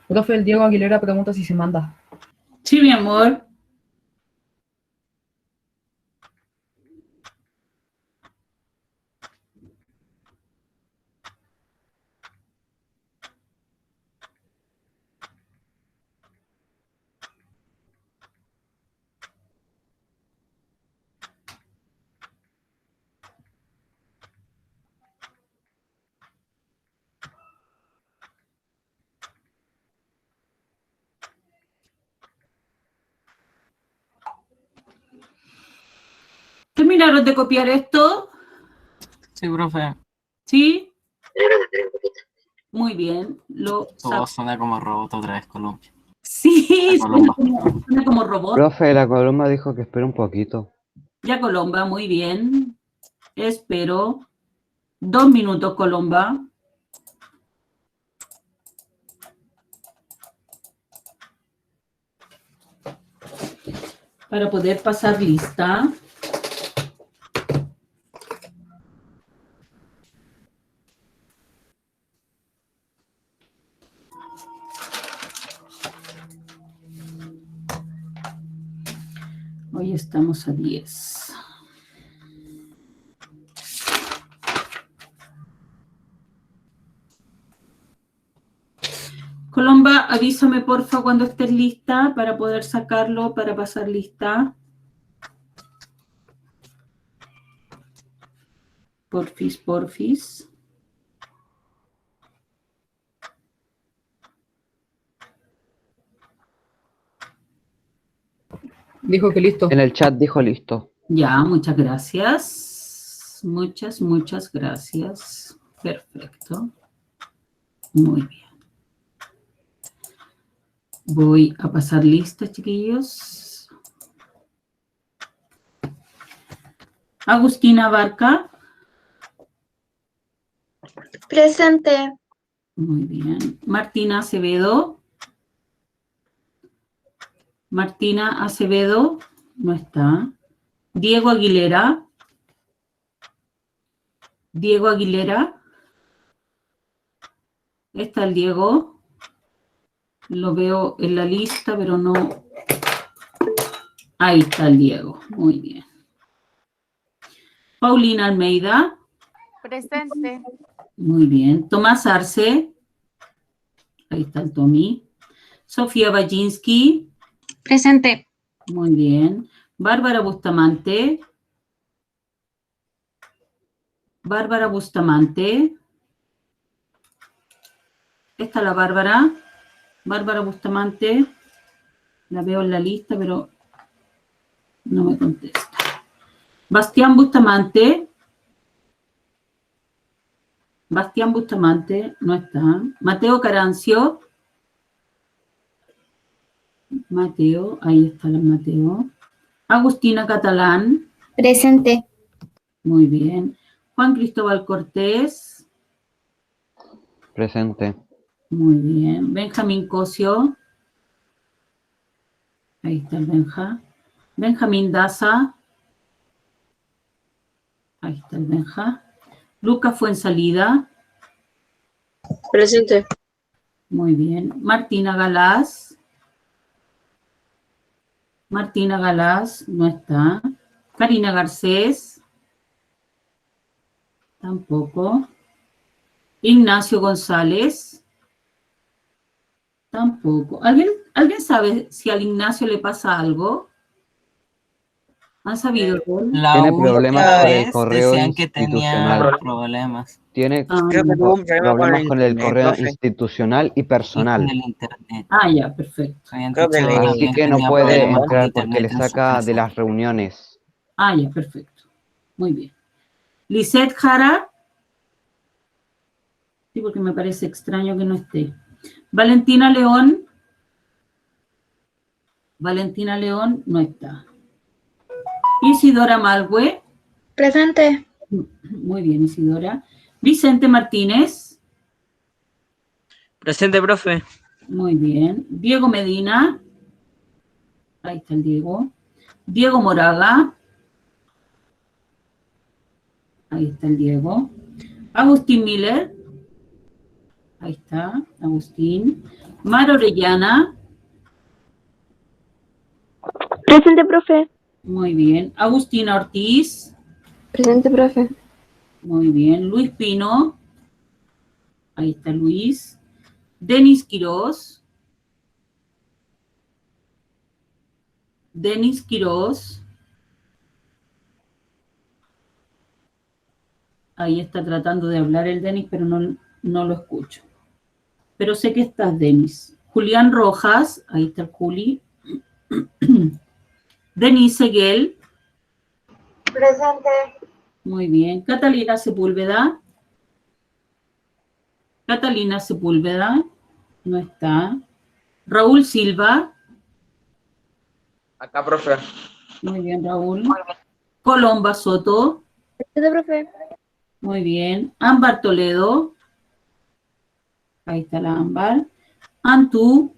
Profe, el Diego Aguilera pregunta si se manda. Sí, mi amor. ¿Terminaron de copiar esto? Sí, profe. ¿Sí? Muy bien. Todo suena como robot otra vez, Colombia. Sí, Colomba. suena como robot. Profe, la Colomba dijo que espere un poquito. Ya, Colomba, muy bien. Espero. 2 minutos, Colomba. Para poder pasar lista. Hoy estamos a 10. Colomba, avísame porfa cuando estés lista para poder sacarlo, para pasar lista. Porfis, porfis. Dijo que listo. En el chat dijo listo. Ya, muchas gracias. Muchas gracias. Perfecto. Muy bien. Voy a pasar lista, chiquillos. Agustina Barca. Presente. Muy bien. Martina Acevedo. Martina Acevedo. No está. Diego Aguilera. Diego Aguilera. Está el Diego. Lo veo en la lista, pero no. Ahí está el Diego. Muy bien. Paulina Almeida. Presente. Muy bien. Tomás Arce. Ahí está el Tommy. Sofía Baczynski. Presente. Muy bien. Bárbara Bustamante. Bárbara Bustamante. Esta es la Bárbara. Bárbara Bustamante. La veo en la lista, pero no me contesta. Bastián Bustamante. Bastián Bustamante no está. Mateo Carancio. Mateo, ahí está la Mateo. Agustina Catalán. Presente. Muy bien. Juan Cristóbal Cortés. Presente. Muy bien. Benjamín Cosio. Ahí está el Benja. Benjamín Daza. Ahí está el Benja. Lucas Fuensalida. Presente. Muy bien. Martina Galás. Martina Galás no está. Karina Garcés. Tampoco. Ignacio González. Tampoco. ¿Alguien sabe si al Ignacio le pasa algo? ¿Han sabido de él? La Tiene última problemas por el vez correo decían que tenía institucional. problemas Tiene Ah, Creo que tuvo un problema problemas con el internet, correo profe. institucional y y con personal. el internet. ya, perfecto. Habían Creo que dicho le- que Así que no tenía puede problemas con entrar porque internet le en su saca de casa. las reuniones. Ya, perfecto. Muy bien. Lisette Jara. Sí, porque me parece extraño que no esté. Valentina León. Valentina León no está. Isidora Malhue. Presente. Muy bien, Isidora. Vicente Martínez. Presente, profe. Muy bien. Diego Medina. Ahí está el Diego. Diego Moraga. Ahí está el Diego. Agustín Miller. Ahí está, Agustín. Mar Orellana. Presente, profe. Muy bien. Agustina Ortiz. Presente, profe. Muy bien. Luis Pino. Ahí está Luis. Denis Quirós. Denis Quirós. Ahí está tratando de hablar el Denis, pero no lo escucho. Pero sé que estás, Denis. Julián Rojas. Ahí está el Juli. Denis Seguel. Presente. Muy bien. Catalina Sepúlveda. Catalina Sepúlveda. No está. Raúl Silva. Acá, profe. Muy bien, Raúl. Colomba Soto. Presente, profe. Muy bien. Ámbar Toledo. Ahí está la Ámbar. Antú.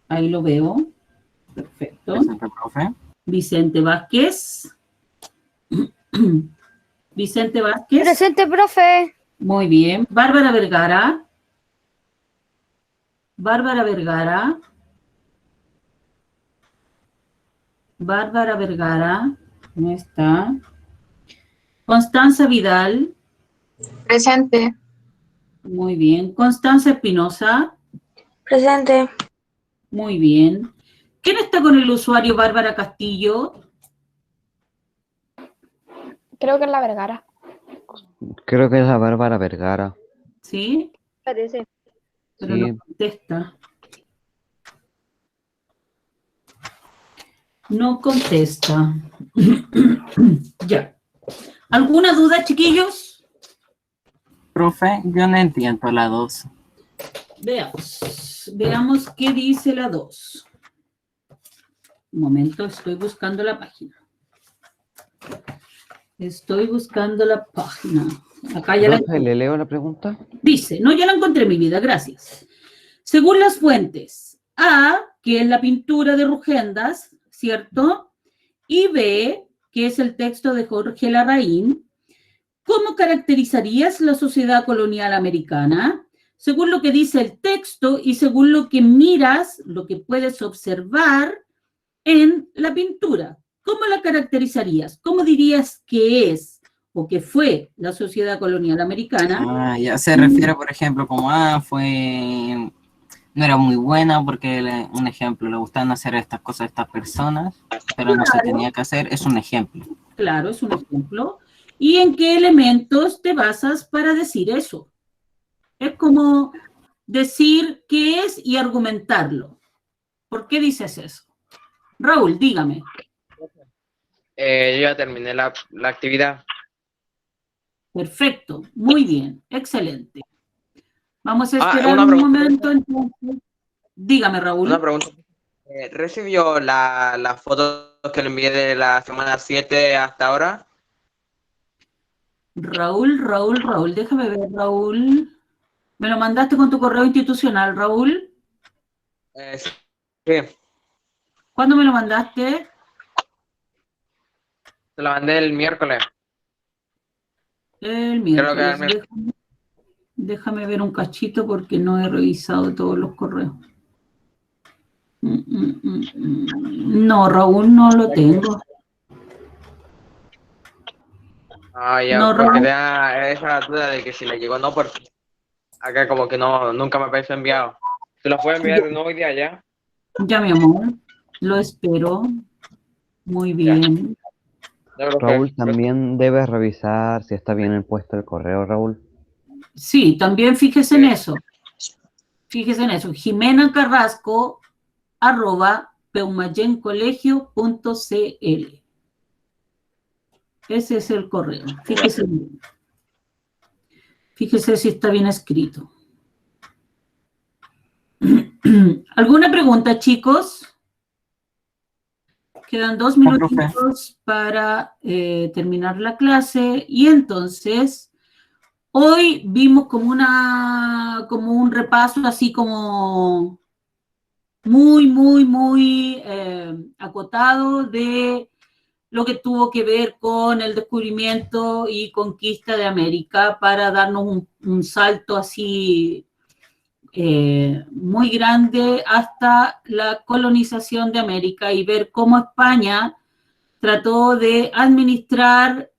Ahí lo veo. Perfecto. Presente, profe. Vicente Vázquez. Vicente Vázquez. Presente, profe. Muy bien. Bárbara Vergara. Bárbara Vergara. Bárbara Vergara. No está. Constanza Vidal. Presente. Muy bien. Constanza Espinosa. Presente. Muy bien. ¿Quién está con el usuario Bárbara Castillo? Creo que es la Vergara. Creo que es la Bárbara Vergara. ¿Sí? Parece. Pero Sí. no contesta. No contesta. Ya. ¿Alguna duda, chiquillos? Profe, yo no entiendo la 2. Veamos. Veamos qué dice la 2. Un momento, estoy buscando la página. Estoy buscando la página. Acá ya la Profe, ¿le leo la pregunta? dice, no, ya la encontré, mi vida, gracias. Según las fuentes, A, que es la pintura de Rugendas, ¿cierto? Y B, que es el texto de Jorge Larraín, ¿cómo caracterizarías la sociedad colonial americana? Según lo que dice el texto y según lo que miras, lo que puedes observar en la pintura. ¿Cómo la caracterizarías? ¿Cómo dirías que es o que fue la sociedad colonial americana? Ya se refiere, por ejemplo, como, fue no era muy buena porque, un ejemplo, le gustaban hacer estas cosas a estas personas, pero no se tenía que hacer, es un ejemplo. Claro, es un ejemplo. ¿Y en qué elementos te basas para decir eso? Es como decir qué es y argumentarlo. ¿Por qué dices eso? Raúl, dígame. Yo ya terminé la actividad. Perfecto, muy bien, excelente. Vamos a Ah, esperar una un pregunta. momento entonces. Dígame, Raúl. Una pregunta. ¿Recibió las fotos que le envié de la semana 7 hasta ahora? Raúl, déjame ver, Raúl. ¿Me lo mandaste con tu correo institucional, Raúl? Sí, ¿Cuándo me lo mandaste? se la mandé el miércoles. El Creo que era miércoles. el miércoles. Déjame ver un cachito porque no he revisado todos los correos. No, Raúl, no lo tengo. Ah, ya, No, porque Raúl. tenía esa duda de que si le llegó o no, porque acá como que no, nunca me apareció enviado. ¿Se lo puede enviar de nuevo hoy día ya? Ya, mi amor, lo espero. Muy bien. Ya, profe. Raúl, también debes revisar si está bien puesto el correo, Raúl. Sí, también fíjese en eso. Fíjese en eso. Jimena Carrasco @peumayencolegio.cl. Ese es el correo. Fíjese bien. Fíjese si está bien escrito. ¿Alguna pregunta, chicos? Quedan 2 minutitos para terminar la clase y entonces hoy vimos como un repaso así como muy acotado de lo que tuvo que ver con el descubrimiento y conquista de América para darnos un salto así muy grande hasta la colonización de América y ver cómo España trató de administrar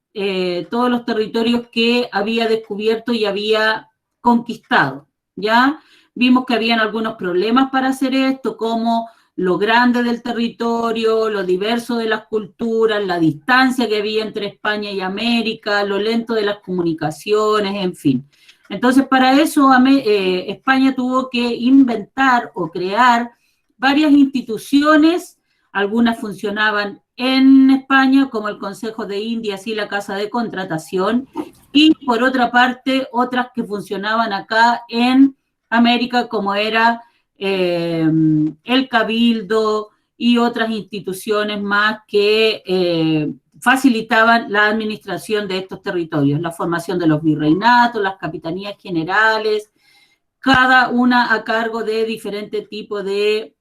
todos los territorios que había descubierto y había conquistado, ¿ya? Vimos que habían algunos problemas para hacer esto, como lo grande del territorio, lo diverso de las culturas, la distancia que había entre España y América, lo lento de las comunicaciones, en fin. Entonces, para eso España tuvo que inventar o crear varias instituciones. Algunas funcionaban en España, como el Consejo de Indias y la Casa de Contratación, y por otra parte, otras que funcionaban acá en América, como era el Cabildo y otras instituciones más que facilitaban la administración de estos territorios, la formación de los virreinatos, las capitanías generales, cada una a cargo de diferente tipo de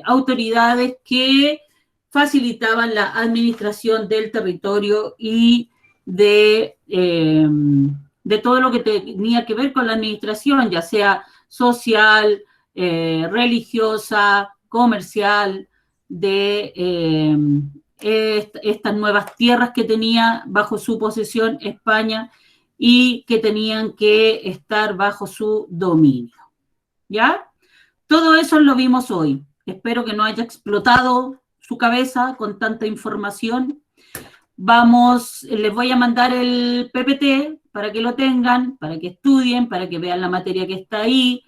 autoridades que facilitaban la administración del territorio y de todo lo que tenía que ver con la administración, ya sea social, religiosa, comercial, de estas nuevas tierras que tenía bajo su posesión España y que tenían que estar bajo su dominio. ¿Ya? Todo eso lo vimos hoy. Espero que no haya explotado su cabeza con tanta información. Les voy a mandar el PPT para que lo tengan, para que estudien, para que vean la materia que está ahí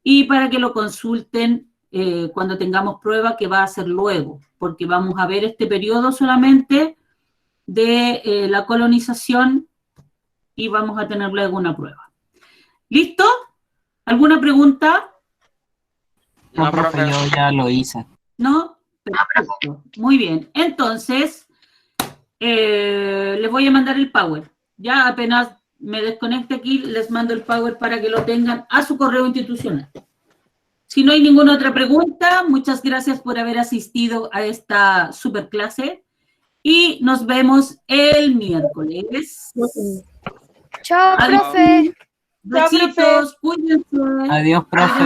y para que lo consulten cuando tengamos prueba, que va a ser luego, porque vamos a ver este periodo solamente de la colonización y vamos a tener luego una prueba. ¿Listo? ¿Alguna pregunta? No, profe, yo ya lo hice. ¿No? Perfecto. Muy bien. Entonces, les voy a mandar el Power. Ya apenas me desconecte aquí, les mando el Power para que lo tengan a su correo institucional. Si no hay ninguna otra pregunta, muchas gracias por haber asistido a esta super clase y nos vemos el miércoles. Chao, Adiós. profe. Besitos, cuídense. Adiós, profe.